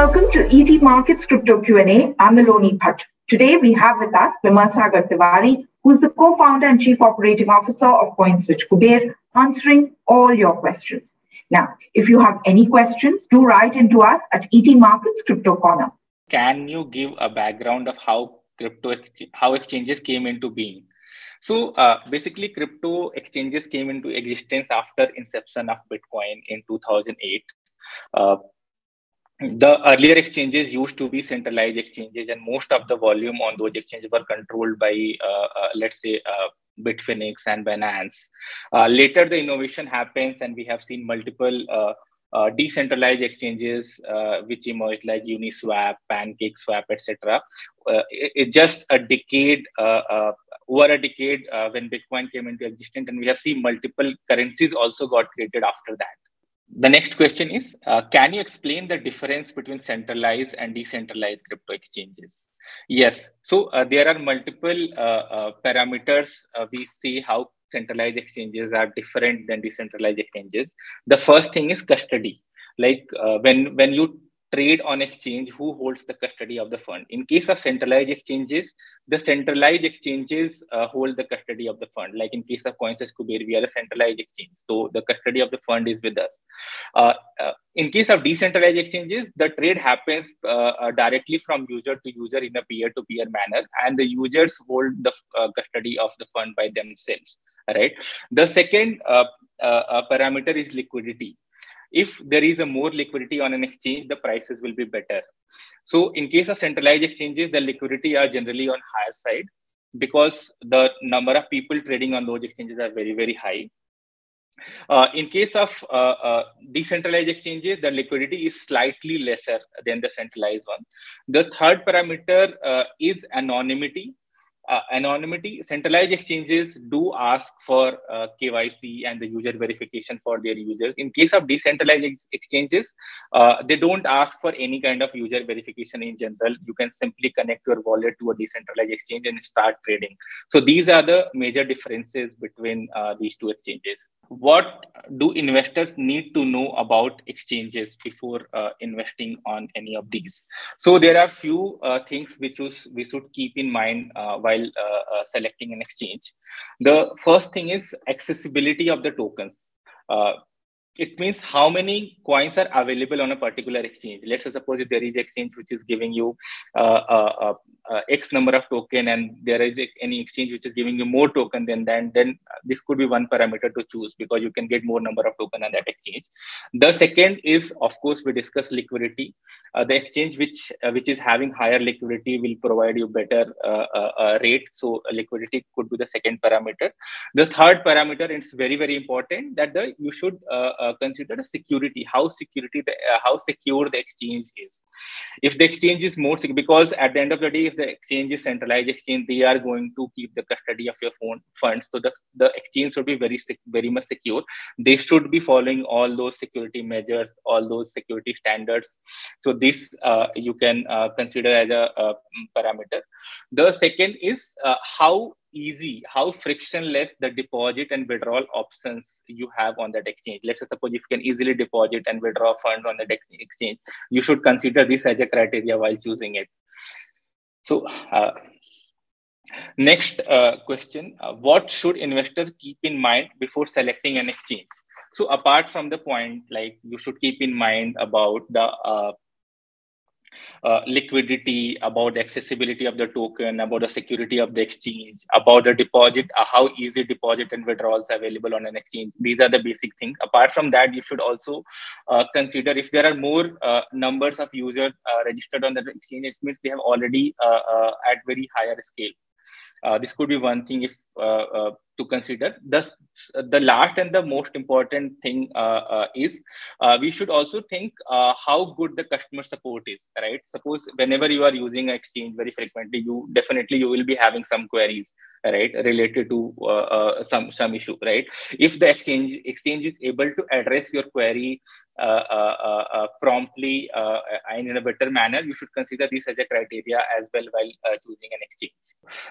welcome to ETMarkets Crypto Q&A. I'm Maloni Bhatt. Today we have with us Vimal Sagar Tiwari, who's the co-founder and chief operating officer of CoinSwitch Kuber, answering all your questions. Now, if you have any questions, do write into us at ETMarkets Crypto Corner. Can you give a background of how exchanges came into being? So basically, crypto exchanges came into existence after inception of Bitcoin in 2008. The earlier exchanges used to be centralized exchanges, and most of the volume on those exchanges were controlled by, let's say, Bitfinex and Binance. Later, the innovation happens, and we have seen multiple decentralized exchanges which emerged, like Uniswap, PancakeSwap, etc. It's just a decade, over a decade, when Bitcoin came into existence, and we have seen multiple currencies also got created after that. The next question is, can you explain the difference between centralized and decentralized crypto exchanges? Yes. So there are multiple parameters we see how centralized exchanges are different than decentralized exchanges. The first thing is custody. Like when you trade on exchange, who holds the custody of the fund? In case of centralized exchanges, the centralized exchanges hold the custody of the fund. Like in case of CoinSwitch Kuber, we are a centralized exchange, so the custody of the fund is with us. In case of decentralized exchanges, the trade happens directly from user to user in a peer-to-peer manner, and the users hold the custody of the fund by themselves. Right. The second parameter is liquidity. If there is a more liquidity on an exchange, the prices will be better. So in case of centralized exchanges, the liquidity are generally on higher side because the number of people trading on those exchanges are very, very high. In case of decentralized exchanges, the liquidity is slightly lesser than the centralized one. The third parameter is anonymity. Centralized exchanges do ask for KYC and the user verification for their users. In case of decentralized exchanges, they don't ask for any kind of user verification in general. You can simply connect your wallet to a decentralized exchange and start trading. So these are the major differences between these two exchanges. What do investors need to know about exchanges before investing on any of these? So there are few things which we should keep in mind while selecting an exchange. The first thing is accessibility of the tokens. It means how many coins are available on a particular exchange. Let's suppose if there is exchange which is giving you X number of token, and there is any exchange which is giving you more token than that, then this could be one parameter to choose because you can get more number of token on that exchange. The second is, of course, we discuss liquidity. The exchange which is having higher liquidity will provide you better rate. So liquidity could be the second parameter. The third parameter, it's very, very important that you should consider security. How secure the exchange is. If the exchange is more secure, because at the end of the day, if the exchange is centralized exchange, they are going to keep the custody of your funds. So the exchange should be very much secure. They should be following all those security measures, all those security standards. So this you can consider as a parameter. The second is how frictionless the deposit and withdrawal options you have on that exchange. Let's suppose if you can easily deposit and withdraw funds on that exchange, you should consider this as a criteria while choosing it. So next question, what should investors keep in mind before selecting an exchange? So apart from the point, like you should keep in mind about the liquidity, about the accessibility of the token, about the security of the exchange, about the deposit, how easy deposit and withdrawals available on an exchange. These are the basic things. Apart from that, you should also consider if there are more numbers of users registered on the exchange, it means they have already at very higher scale. This could be one thing if to consider. The last and the most important thing is we should also think how good the customer support is, right? Suppose whenever you are using exchange very frequently, you will be having some queries, right, related to some issue, right? If the exchange is able to address your query promptly and in a better manner, you should consider this as a criteria as well while choosing an exchange.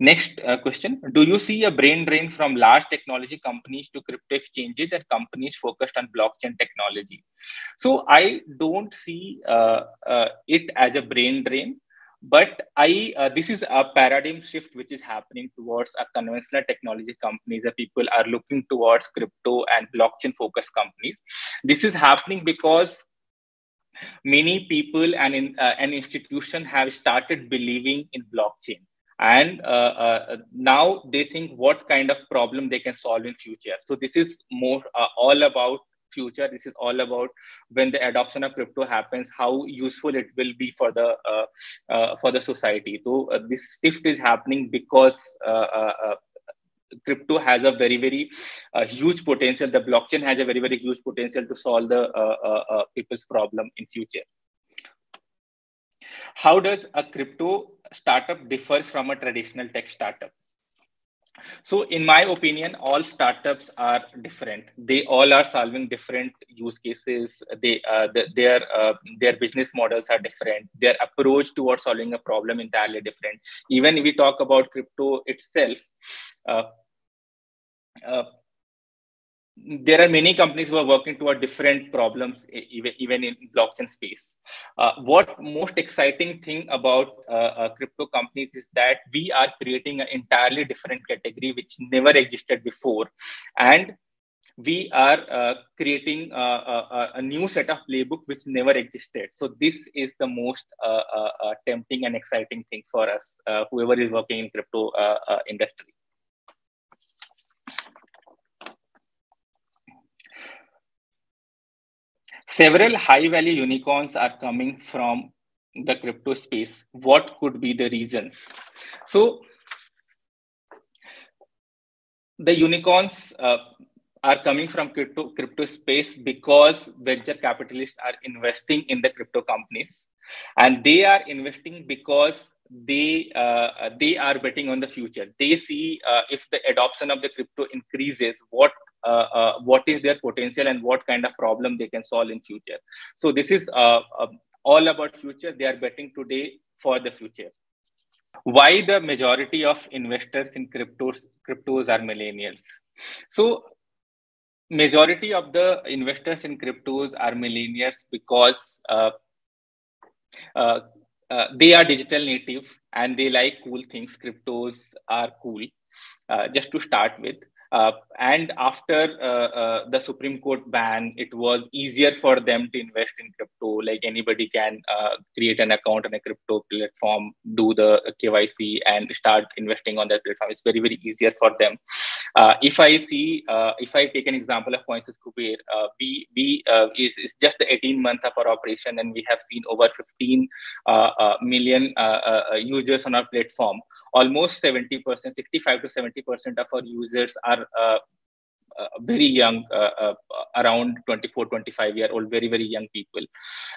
Next question, do you see a brain drain from large technology companies to crypto exchanges and companies focused on blockchain technology? So I don't see it as a brain drain, but this is a paradigm shift which is happening towards a conventional technology companies that people are looking towards crypto and blockchain focused companies. This is happening because many people and an institution have started believing in blockchain, and now they think what kind of problem they can solve in future. So this is more all about future. This is all about when the adoption of crypto happens, how useful it will be for the society. So this shift is happening because crypto has a very huge potential. The blockchain has a very huge potential to solve the people's problem in future. How does a crypto startup differ from a traditional tech startup? So in my opinion, all startups are different. They all are solving different use cases. Their business models are different. Their approach towards solving a problem entirely different. Even if we talk about crypto itself, uh, uh, there are many companies who are working toward different problems, even in blockchain space. What most exciting thing about crypto companies is that we are creating an entirely different category which never existed before, and we are creating a new set of playbook which never existed. So this is the most tempting and exciting thing for us, whoever is working in crypto industry. Several high-value unicorns are coming from the crypto space. What could be the reasons? So the unicorns are coming from crypto space because venture capitalists are investing in the crypto companies, and they are investing because they are betting on the future. They see if the adoption of the crypto increases, what is their potential and what kind of problem they can solve in future. So this is all about future. They are betting today for the future. Why the majority of investors in cryptos are millennials? So majority of the investors in cryptos are millennials because they are digital native and they like cool things. Cryptos are cool, just to start with. And after the Supreme Court ban, it was easier for them to invest in crypto. Like anybody can create an account on a crypto platform, do the KYC, and start investing on that platform. It's very easier for them. If I take an example of CoinSwitch Kuber, we is just the 18 month of our operation, and we have seen over 15 million users on our platform. Almost 70%, 65 to 70% of our users are very young, around 24, 25-year-old, very young people,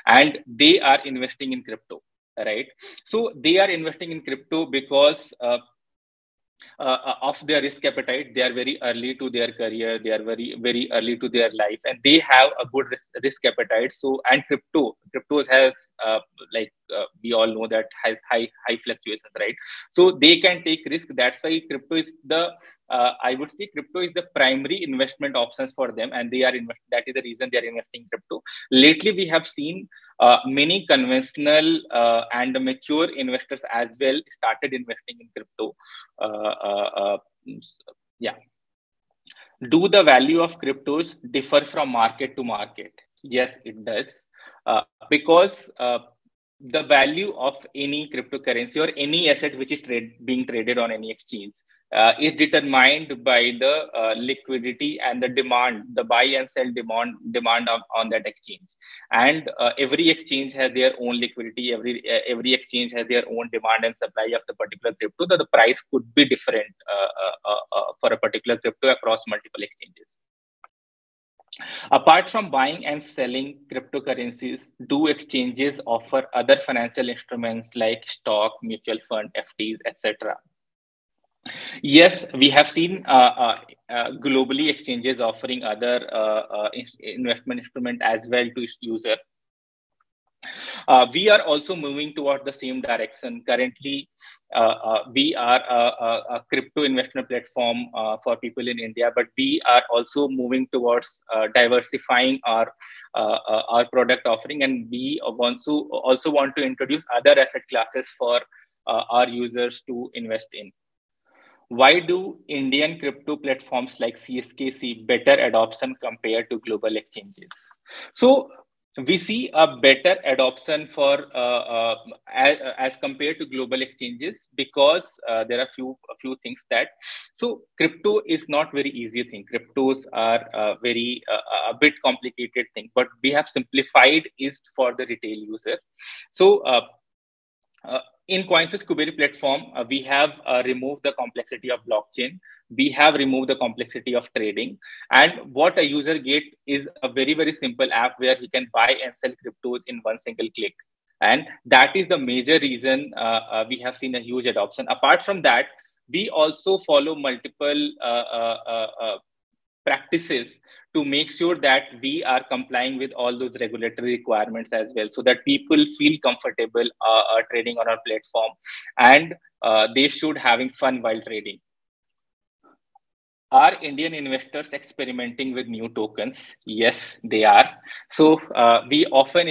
and they are investing in crypto, right? So they are investing in crypto because of their risk appetite. They are very early to their career. They are very early to their life, and they have a good risk appetite. So, and cryptos has we all know that has high fluctuations, right? So they can take risk. That's why crypto is the I would say crypto is the primary investment options for them, and they are that is the reason they are investing in crypto. Lately, we have seen many conventional and mature investors as well started investing in crypto. Yeah. Do the value of cryptos differ from market to market? Yes, it does. Because the value of any cryptocurrency or any asset which is being traded on any exchange is determined by the liquidity and the demand, the buy and sell demand on that exchange. And every exchange has their own liquidity. Every exchange has their own demand and supply of the particular crypto. That the price could be different for a particular crypto across multiple exchanges. Apart from buying and selling cryptocurrencies, do exchanges offer other financial instruments like stock, mutual fund, FTs, etc.? Yes, we have seen globally exchanges offering other investment instrument as well to its user. We are also moving toward the same direction. Currently, we are a crypto investment platform for people in India, but we are also moving towards diversifying our product offering, and we also want to introduce other asset classes for our users to invest in. Why do Indian crypto platforms like CSK see better adoption compared to global exchanges? So we see a better adoption for as compared to global exchanges, because there are a few things that, so crypto is not very easy thing. Cryptos are very a bit complicated thing, but we have simplified is for the retail user. So in CoinSwitch Kuber platform, we have removed the complexity of blockchain. We have removed the complexity of trading. And what a user get is a very, very simple app where he can buy and sell cryptos in one single click. And that is the major reason we have seen a huge adoption. Apart from that, we also follow multiple practices to make sure that we are complying with all those regulatory requirements as well, so that people feel comfortable trading on our platform, and they should having fun while trading. Are Indian investors experimenting with new tokens? Yes, they are. So we often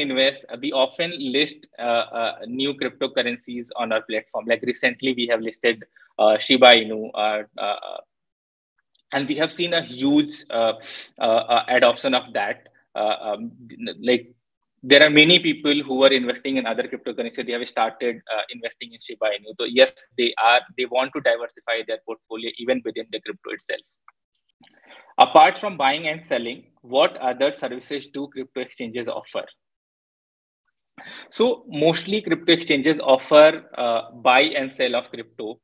list new cryptocurrencies on our platform. Like recently, we have listed Shiba Inu, and we have seen a huge adoption of that. Like there are many people who are investing in other cryptocurrencies. They have started investing in Shiba Inu. So yes, they want to diversify their portfolio even within the crypto itself. Apart from buying and selling, what other services do crypto exchanges offer? So mostly crypto exchanges offer buy and sell of crypto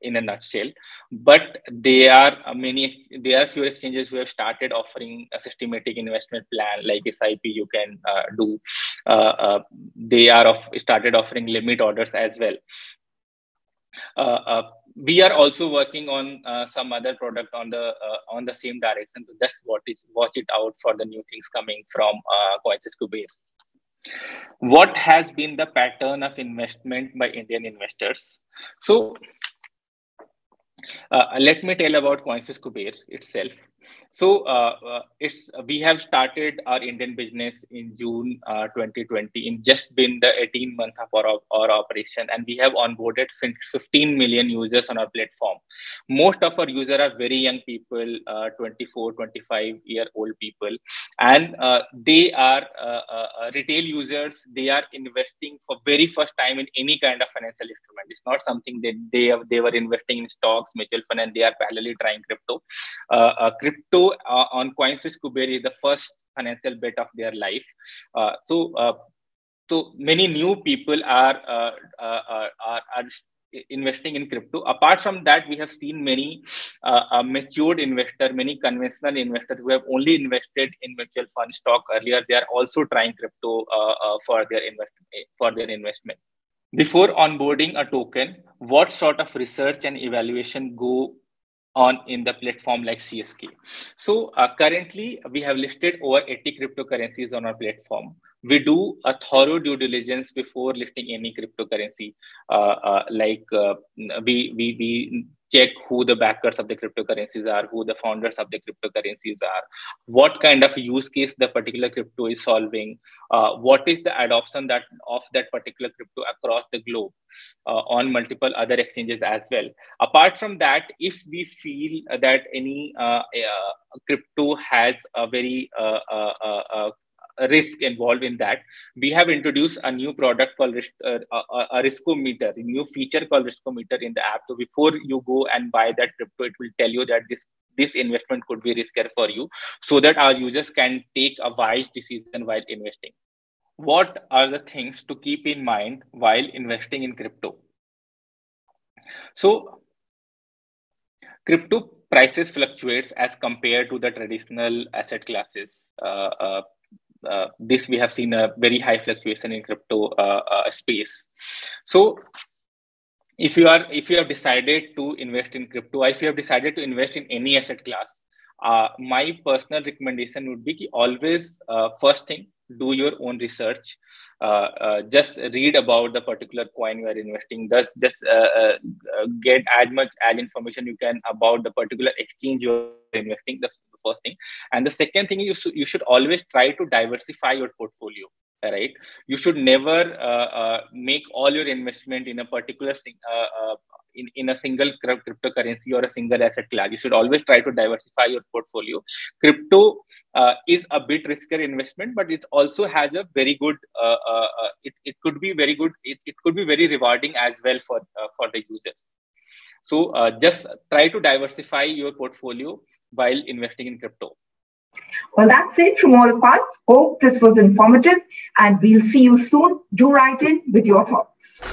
in a nutshell, but there are few exchanges who have started offering a systematic investment plan like SIP you can do. They are started offering limit orders as well. We are also working on some other product on the same direction. So just watch it out for the new things coming from CoinSwitch Kuber. What has been the pattern of investment by Indian investors? So let me tell about CoinSwitch Kuber itself. So we have started our Indian business in June 2020. In just been the 18 month of our operation, and we have onboarded 15 million users on our platform. Most of our users are very young people, 24, 25-year-old people, and they are retail users. They are investing for very first time in any kind of financial instrument. It's not something that they were investing in stocks, mutual fund, and they are parallelly trying crypto. Crypto on CoinSwitch Kuber is the first financial bet of their life. So many new people are investing in crypto. Apart from that, we have seen many matured investors, many conventional investors who have only invested in mutual fund stock earlier. They are also trying crypto for their investment. Before onboarding a token, what sort of research and evaluation go on in the platform like CSK? So currently we have listed over 80 cryptocurrencies on our platform. We do a thorough due diligence before listing any cryptocurrency. We check who the backers of the cryptocurrencies are, who the founders of the cryptocurrencies are, what kind of use case the particular crypto is solving, what is the adoption of that particular crypto across the globe on multiple other exchanges as well. Apart from that, if we feel that any crypto has a very risk involved in that, we have introduced a new product called a riskometer, a new feature called riskometer in the app. So before you go and buy that crypto, it will tell you that this investment could be riskier for you, so that our users can take a wise decision while investing. What are the things to keep in mind while investing in crypto? So crypto prices fluctuates as compared to the traditional asset classes. This we have seen a very high fluctuation in crypto space. So if you have decided to invest in crypto, if you have decided to invest in any asset class, my personal recommendation would be always first thing, do your own research. just read about the particular coin you are investing. Just get as much as information you can about the particular exchange you're investing. That's the first thing. And the second thing is you should always try to diversify your portfolio. Right? You should never make all your investment in a particular in a single cryptocurrency or a single asset class. You should always try to diversify your portfolio. Crypto is a bit riskier investment, but it also has a very good. It could be very good. It could be very rewarding as well for the users. So just try to diversify your portfolio while investing in crypto. Well, that's it from all of us. Hope this was informative, and we'll see you soon. Do write in with your thoughts.